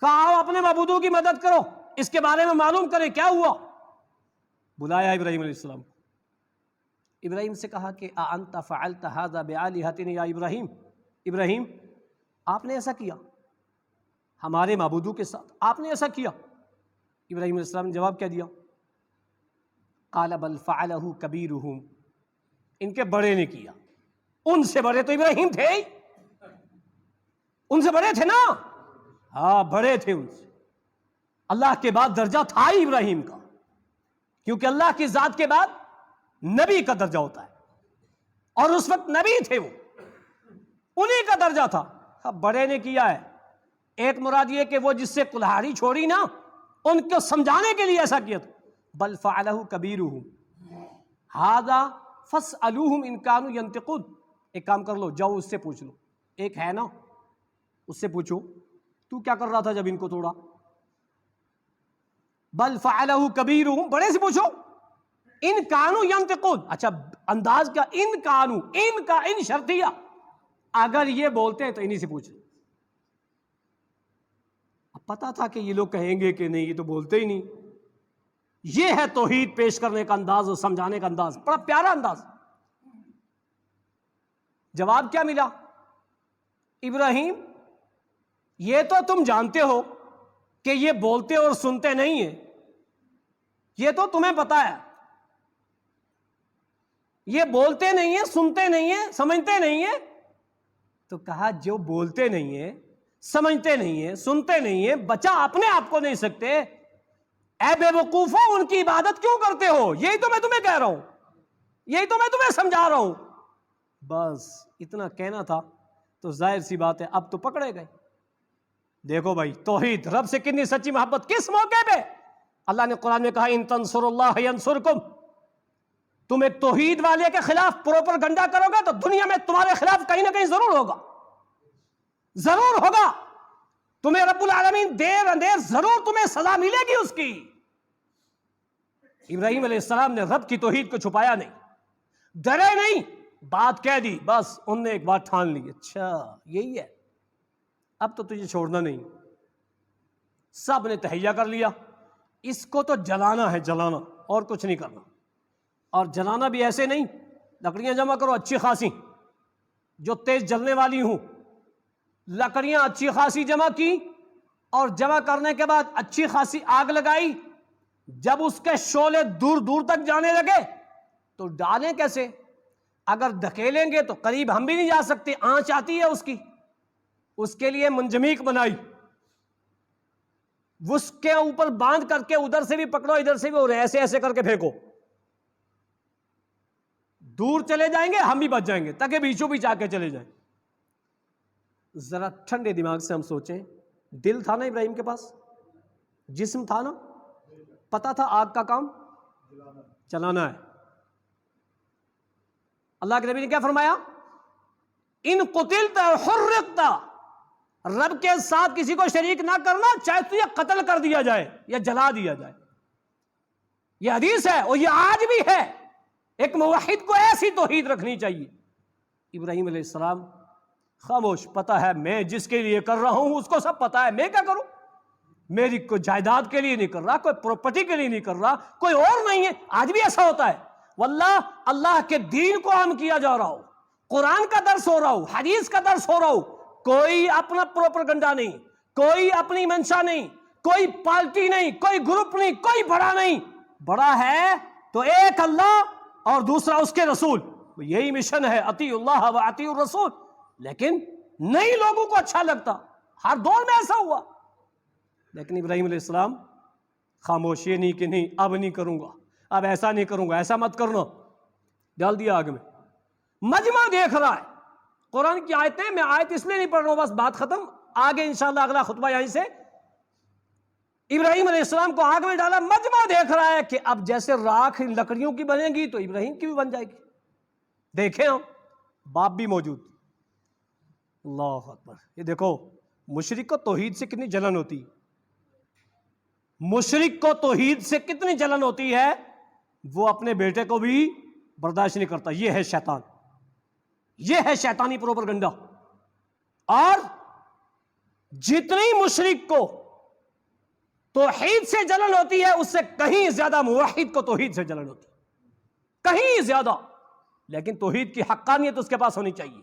کہا آؤ اپنے معبودوں کی مدد کرو، اس کے بارے میں معلوم کریں کیا ہوا. بلایا ابراہیم علیہ السلام. ابراہیم سے کہا کہ اانت فعلت هذا بآلهتنا یا ابراہیم، ابراہیم آپ نے ایسا کیا ہمارے معبودوں کے ساتھ، آپ نے ایسا کیا؟ ابراہیم علیہ السلام نے جواب کیا دیا؟ قال بل فعلہ کبیرہم، ان کے بڑے نے کیا. ان سے بڑے تو ابراہیم تھے ہی، ان سے بڑے تھے نا. ہاں بڑے تھے ان سے. اللہ کے بعد درجہ تھا ہی ابراہیم کا، کیونکہ اللہ کی ذات کے بعد نبی کا درجہ ہوتا ہے، اور اس وقت نبی تھے وہ، انہی کا درجہ تھا. اب بڑے نے کیا ہے، ایک مراد یہ کہ وہ جس سے کلہاڑی چھوڑی نا، ان کو سمجھانے کے لیے ایسا کیا تھا. بل فعلہ کبیرہم ھذا فاسألوہم ان کانوا ینطقون. ایک کام کر لو، جاؤ اس سے پوچھ لو، ایک ہے نا، اس سے پوچھو تو کیا کر رہا تھا جب ان کو توڑا. بل فعلہ کبیرہم، بڑے سے پوچھو، ان کانوا ینطقون. اچھا انداز کا، ان کانوا، ان کا ان شرطیہ، اگر یہ بولتے ہیں تو انہی سے پوچھ لو. اب پتا تھا کہ یہ لوگ کہیں گے کہ نہیں، یہ تو بولتے ہی نہیں. یہ ہے توحید پیش کرنے کا انداز اور سمجھانے کا انداز، بڑا پیارا انداز. جواب کیا ملا؟ ابراہیم یہ تو تم جانتے ہو کہ یہ بولتے اور سنتے نہیں ہیں، یہ تو تمہیں پتا ہے، یہ بولتے نہیں ہیں، سنتے نہیں ہیں، سمجھتے نہیں ہیں۔ تو کہا جو بولتے نہیں ہیں، سمجھتے نہیں ہیں، سنتے نہیں ہیں، بچا اپنے آپ کو نہیں سکتے، اے بے وقوفو ان کی عبادت کیوں کرتے ہو؟ یہی تو میں تمہیں کہہ رہا ہوں، یہی تو میں تمہیں سمجھا رہا ہوں۔ بس اتنا کہنا تھا تو ظاہر سی بات ہے اب تو پکڑے گئے۔ دیکھو بھائی توحید، رب سے کتنی سچی محبت، کس موقع پہ اللہ نے قرآن میں کہا ان تنصروا اللہ ینصرکم، تم ایک توحید والے کے خلاف پروپر گنڈا کرو گے تو دنیا میں تمہارے خلاف کہیں نہ کہیں ضرور ہوگا، ضرور ہوگا، تمہیں رب العالمین دیر اندیر ضرور تمہیں سزا ملے گی اس کی۔ ابراہیم علیہ السلام نے رب کی توحید کو چھپایا نہیں، ڈرے نہیں، بات کہہ دی، بس ان نے ایک بات ٹھان لی، اچھا یہی ہے، اب تو تجھے چھوڑنا نہیں۔ سب نے تہیہ کر لیا، اس کو تو جلانا ہے، جلانا، اور کچھ نہیں کرنا، اور جلانا بھی ایسے نہیں، لکڑیاں جمع کرو اچھی خاصی جو تیز جلنے والی ہوں، لکڑیاں اچھی خاصی جمع کی، اور جمع کرنے کے بعد اچھی خاصی آگ لگائی۔ جب اس کے شعلے دور دور تک جانے لگے تو ڈالیں کیسے؟ اگر دھکیلیں گے تو قریب ہم بھی نہیں جا سکتے، آنچ آتی ہے اس کی، اس کے لیے منجمیک بنائی، اس کے اوپر باندھ کر کے ادھر سے بھی پکڑو ادھر سے بھی، اور ایسے ایسے کر کے پھینکو، دور چلے جائیں گے ہم بھی بچ جائیں گے، تاکہ بیچوں بیچ آ کے چلے جائیں۔ ذرا ٹھنڈے دماغ سے ہم سوچیں، دل تھا نا ابراہیم کے پاس، جسم تھا نا، پتا تھا آگ کا کام چلانا ہے۔ اللہ کے نبی نے کیا فرمایا؟ ان قتلت او حرقت، رب کے ساتھ کسی کو شریک نہ کرنا، چاہے تجھے قتل کر دیا جائے یا جلا دیا جائے۔ یہ حدیث ہے اور یہ آج بھی ہے، ایک موحد کو ایسی توحید رکھنی چاہیے۔ ابراہیم علیہ السلام خاموش، پتا ہے میں جس کے لیے کر رہا ہوں اس کو سب پتا ہے، میں کیا کروں؟ میری کوئی جائیداد کے لیے نہیں کر رہا، کوئی پراپرٹی کے لیے نہیں کر رہا، کوئی اور نہیں ہے۔ آج بھی ایسا ہوتا ہے، واللہ اللہ کے دین کو عام کیا جا رہا ہو، قرآن کا درس ہو رہا ہو، حدیث کا درس ہو رہا ہو، کوئی اپنا پروپیگنڈا نہیں، کوئی اپنی منشا نہیں، کوئی پارٹی نہیں، کوئی گروپ نہیں، کوئی بڑا نہیں، بڑا ہے تو ایک اللہ اور دوسرا اس کے رسول، یہی مشن ہے، اطیعوا اللہ و اطیعوا الرسول۔ لیکن نہیں لوگوں کو اچھا لگتا، ہر دور میں ایسا ہوا، لیکن ابراہیم علیہ السلام خاموش، یہ نہیں کہ نہیں اب نہیں کروں گا، اب ایسا نہیں کروں گا، ایسا مت کرنا، ڈال دیا آگ میں۔ مجمع دیکھ رہا ہے، قرآن کی آیتیں، میں آیت اس لیے نہیں پڑھ رہا ہوں، بس بات ختم، آگے انشاءاللہ اگلا خطبہ یہیں سے۔ ابراہیم علیہ السلام کو آگ میں ڈالا، مجمع دیکھ رہا ہے کہ اب جیسے راکھ لکڑیوں کی بنے گی تو ابراہیم کی بھی بن جائے گی۔ دیکھیں ہم، باپ بھی موجود، اللہ اکبر۔ یہ دیکھو مشرک کو توحید سے کتنی جلن ہوتی ہے، مشرک کو توحید سے کتنی جلن ہوتی ہے، وہ اپنے بیٹے کو بھی برداشت نہیں کرتا۔ یہ ہے شیطان، یہ ہے شیطانی پروپیگنڈا۔ اور جتنی مشرک کو توحید سے جلن ہوتی ہے، اس سے کہیں زیادہ موحد کو توحید سے جلن ہوتی ہے، کہیں زیادہ۔ لیکن توحید کی حقانیت اس کے پاس ہونی چاہیے،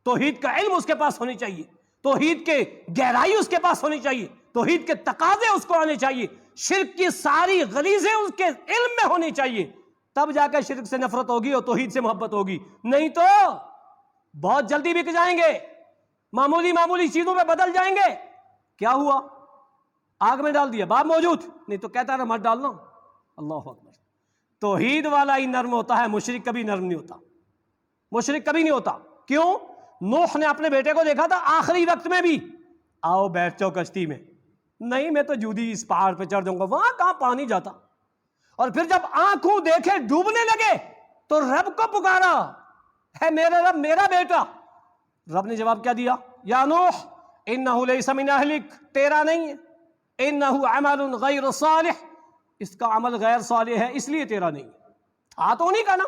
توحید کا علم اس کے پاس ہونی چاہیے، توحید کے گہرائی اس کے پاس ہونی چاہیے، توحید کے تقاضے اس کو آنے چاہیے، شرک کی ساری غلیظیں اس کے علم میں ہونی چاہیے، تب جا کے شرک سے نفرت ہوگی اور توحید سے محبت ہوگی، نہیں تو بہت جلدی بک جائیں گے، معمولی معمولی چیزوں پہ بدل جائیں گے۔ کیا ہوا؟ آگ میں ڈال دیا، باپ موجود نہیں تو کہتا ہے مت ڈالنا، اللہ اکبر۔ توحید والا ہی نرم ہوتا ہے، مشرک کبھی نرم نہیں ہوتا، مشرک کبھی نہیں ہوتا۔ کیوں؟ نوح نے اپنے بیٹے کو دیکھا تھا آخری وقت میں بھی، آؤ بیٹھ جاؤ کشتی میں، نہیں میں تو جودی اس پہاڑ پہ چڑھ جاؤں گا، وہاں کہاں پانی جاتا۔ اور پھر جب آنکھوں دیکھے ڈوبنے لگے تو رب کو پکارا، ہے میرے رب میرا بیٹا۔ رب نے جواب کیا دیا؟ یا نوح انہ لیس من اہلک، تیرا نہیں ہے، انہ عمل غیر صالح، اس کا عمل غیر صالح ہے اس لیے تیرا نہیں ہے۔ تھا تو نہیں کہا نا،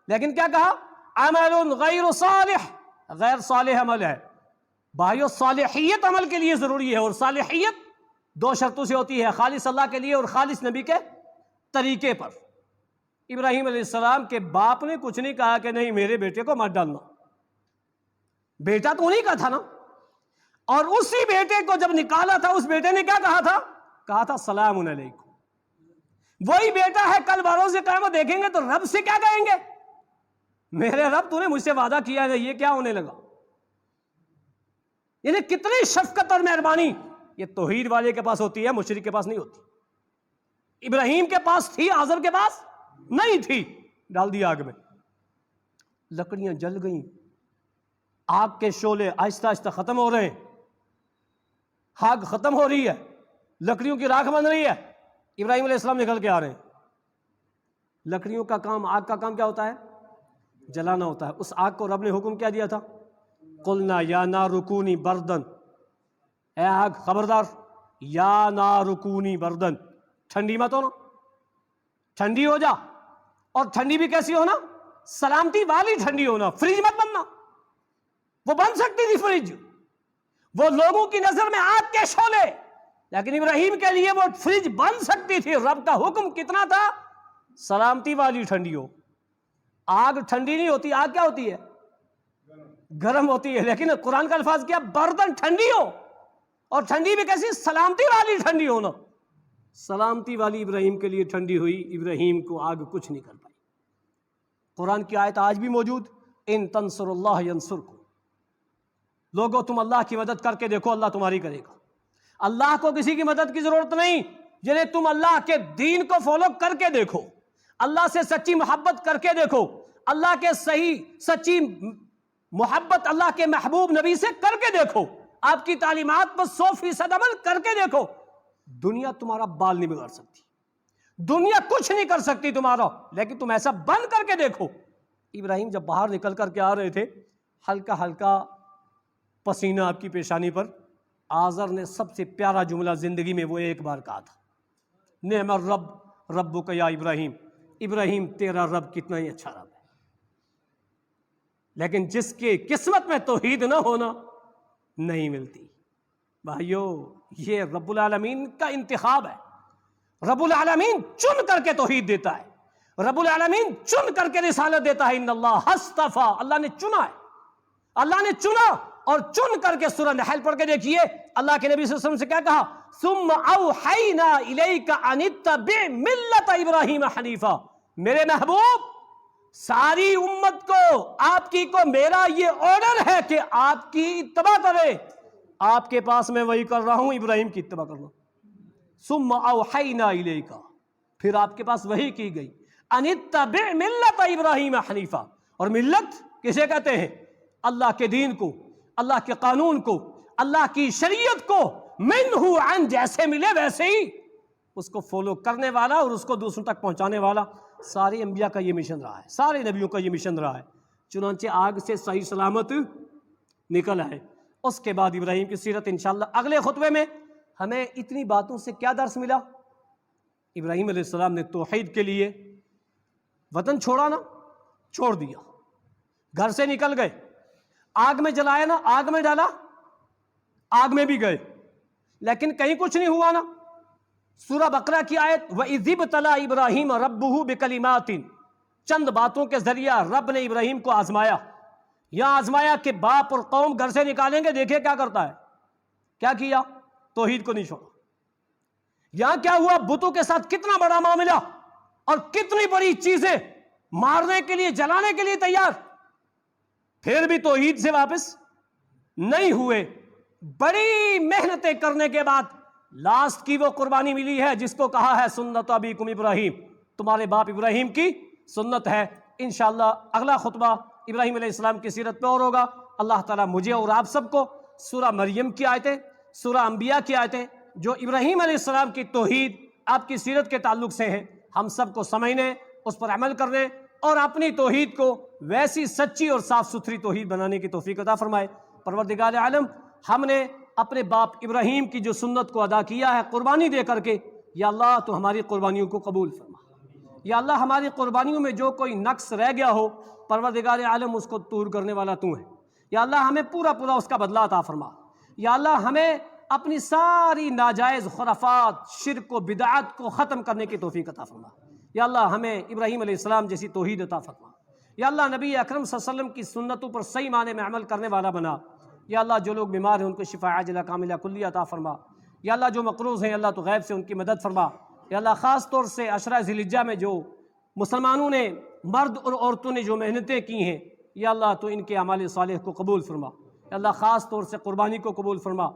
لیکن کیا کہا؟ عمل غیر صالح، غیر صالح عمل ہے۔ بھائیو صالحیت عمل کے لیے ضروری ہے، اور صالحیت دو شرطوں سے ہوتی ہے، خالص اللہ کے لیے اور خالص نبی کے طریقے پر۔ ابراہیم علیہ السلام کے باپ نے کچھ نہیں کہا کہ نہیں میرے بیٹے کو مت ڈالنا، بیٹا تو نہیں کہا تھا نا، اور اسی بیٹے کو جب نکالا تھا اس بیٹے نے کیا کہا تھا؟ کہا تھا سلام علیکم. وہی بیٹا ہے کل بروز قیامت دیکھیں گے تو رب سے کیا کہیں گے؟ میرے رب تو نے مجھ سے وعدہ کیا ہے. یہ کیا ہونے لگا؟ یعنی کتنی شفقت اور مہربانی یہ توحید والے کے پاس ہوتی ہے، مشرک کے پاس نہیں ہوتی. ابراہیم کے پاس تھی، آزر کے پاس نہیں تھی. ڈال دی آگ میں، لکڑیاں جل گئیں، آگ کے شعلے آہستہ آہستہ ختم ہو رہے ہیں، آگ ختم ہو رہی ہے، لکڑیوں کی راکھ بن رہی ہے. ابراہیم علیہ السلام نکل کے آ رہے ہیں. لکڑیوں کا کام، آگ کا کام کیا ہوتا ہے؟ جلانا ہوتا ہے. اس آگ کو رب نے حکم کیا دیا تھا؟ قلنا یا نار کونی بردن، اے آگ خبردار، یا نار کونی بردن، ٹھنڈی مت ہونا، ٹھنڈی ہو جا. اور ٹھنڈی بھی کیسی ہونا؟ سلامتی والی ٹھنڈی ہونا، فریج مت بننا. وہ بن سکتی تھی فریج، وہ لوگوں کی نظر میں آگ کے شعلے، لیکن ابراہیم کے لیے وہ فریج بن سکتی تھی. رب کا حکم کتنا تھا؟ سلامتی والی ٹھنڈی ہو. آگ ٹھنڈی نہیں ہوتی، آگ کیا ہوتی ہے؟ گرم ہوتی ہے. لیکن قرآن کا الفاظ کیا؟ بردن ٹھنڈی ہو. اور ٹھنڈی بھی کیسی؟ سلامتی والی ٹھنڈی ہونا. سلامتی والی ابراہیم کے لیے ٹھنڈی ہوئی، ابراہیم کو آگ کچھ نہیں کر پائی. قرآن کی آیت آج بھی موجود، ان تنصر اللہ ینصرکم. لوگوں تم اللہ کی مدد کر کے دیکھو، اللہ تمہاری کرے گا. اللہ کو کسی کی مدد کی ضرورت نہیں. یعنی تم اللہ کے دین کو فالو کر کے دیکھو، اللہ سے سچی محبت کر کے دیکھو، اللہ کے صحیح سچی محبت اللہ کے محبوب نبی سے کر کے دیکھو، آپ کی تعلیمات پر 100% عمل کر کے دیکھو. دنیا تمہارا بال نہیں بگاڑ سکتی، دنیا کچھ نہیں کر سکتی تمہارا. لیکن تم ایسا بند کر کے دیکھو. ابراہیم جب باہر نکل کر کے آ رہے تھے، ہلکا ہلکا پسینہ آپ کی پیشانی پر. آزر نے سب سے پیارا جملہ زندگی میں وہ ایک بار کہا تھا، نعم الرب ربک یا ابراہیم. ابراہیم تیرا رب کتنا ہی اچھا رب ہے. لیکن جس کی قسمت میں توحید نہ ہونا نہیں ملتی. بھائیو، یہ رب العالمین کا انتخاب ہے. رب العالمین چن کر کے توحید دیتا ہے، رب العالمین چن کر کے رسالت دیتا ہے. ان اللہ اصطفیٰ، اللہ نے چنا ہے، اللہ نے چنا. اور چن کر کے سورہ نحل پڑھ کے دیکھیے، اللہ کے نبی صلی اللہ علیہ وسلم سے کیا کہا؟ ثم اوحینا الیک ان اتبع ملت ابراہیم حنیفا. میرے محبوب، ساری امت کو، آپ کی کو میرا یہ آرڈر ہے کہ آپ کی اتباع کرے. آپ کے پاس میں وہی کر رہا ہوں، ابراہیم کی اتباع کرنا. ثم اوحینا الیک، پھر آپ کے پاس وہی کی گئی، ان اتبع ملت ابراہیم حنیفا. اور ملت کسے کہتے ہیں؟ اللہ کے دین کو، اللہ کے قانون کو، اللہ کی شریعت کو. منہ عن، جیسے ملے ویسے ہی اس کو فالو کرنے والا اور اس کو دوسروں تک پہنچانے والا. سارے انبیاء کا یہ مشن رہا ہے، سارے نبیوں کا یہ مشن رہا ہے. چنانچہ آگ سے صحیح سلامت نکل آئے. اس کے بعد ابراہیم کی سیرت انشاءاللہ اگلے خطبے میں. ہمیں اتنی باتوں سے کیا درس ملا؟ ابراہیم علیہ السلام نے توحید کے لیے وطن چھوڑا نا، چھوڑ دیا، گھر سے نکل گئے. آگ میں جلایا نا، آگ میں ڈالا، آگ میں بھی گئے، لیکن کہیں کچھ نہیں ہوا نا. سورہ بقرہ کی آیت وَإِذِ ابْتَلَىٰ إِبْرَاهِيمَ رَبُّهُ بِكَلِمَاتٍ، چند باتوں کے ذریعہ رب نے ابراہیم کو آزمایا. یا آزمایا کہ باپ اور قوم گھر سے نکالیں گے، دیکھیں کیا کرتا ہے. کیا کیا؟ توحید کو نہیں چھوڑا. یہاں کیا ہوا؟ بتوں کے ساتھ کتنا بڑا معاملہ اور کتنی بڑی چیزیں مارنے کے لیے، جلانے کے لیے تیار، پھر بھی توحید سے واپس نہیں ہوئے. بڑی محنتیں کرنے کے بعد لاسٹ کی وہ قربانی ملی ہے جس کو کہا ہے سنت ابیکم ابراہیم، تمہارے باپ ابراہیم کی سنت ہے. انشاءاللہ اگلا خطبہ ابراہیم علیہ السلام کی سیرت پہ اور ہوگا. اللہ تعالیٰ مجھے اور آپ سب کو سورہ مریم کی آیتیں، سورہ انبیاء کی آیتیں جو ابراہیم علیہ السلام کی توحید آپ کی سیرت کے تعلق سے ہیں، ہم سب کو سمجھنے، اس پر عمل کرنے اور اپنی توحید کو ویسی سچی اور صاف ستھری توحید بنانے کی توفیق عطا فرمائے. پروردگار عالم، ہم نے اپنے باپ ابراہیم کی جو سنت کو ادا کیا ہے قربانی دے کر کے، یا اللہ تو ہماری قربانیوں کو قبول فرما. یا اللہ ہماری قربانیوں میں جو کوئی نقص رہ گیا ہو، پروردگار عالم اس کو دور کرنے والا تو ہے. یا اللہ ہمیں پورا پورا اس کا بدلہ عطا فرما. یا اللہ ہمیں اپنی ساری ناجائز خرافات، شرک و بدعات کو ختم کرنے کی توفیق عطا فرما. یا اللہ ہمیں ابراہیم علیہ السلام جیسی توحید عطا فرما. یا اللہ نبی اکرم صلی اللہ علیہ وسلم کی سنتوں پر صحیح معنی میں عمل کرنے والا بنا. یا اللہ جو لوگ بیمار ہیں ان کو شفا عاجلہ کاملہ کلیہ عطا فرما. یا اللہ جو مقروض ہیں اللہ تو غیب سے ان کی مدد فرما۔ یا اللہ خاص طور سے عشرہ ذی الحجہ میں جو مسلمانوں نے، مرد اور عورتوں نے جو محنتیں کی ہیں، یا اللہ تو ان کے اعمال صالح کو قبول فرما۔ یا اللہ خاص طور سے قربانی کو قبول فرما،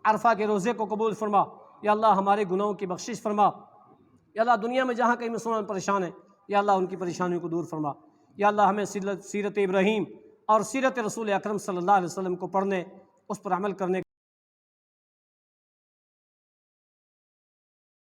عرفہ کے روزے کو قبول فرما۔ یا اللہ ہمارے گناہوں کی بخشش فرما۔ یا اللہ دنیا میں جہاں کئی مسلمان پریشان ہیں، یا اللہ ان کی پریشانیوں کو دور فرما۔ یا اللہ ہمیں سیرت ابراہیم اور سیرت رسول اکرم صلی اللہ علیہ وسلم کو پڑھنے، اس پر عمل کرنے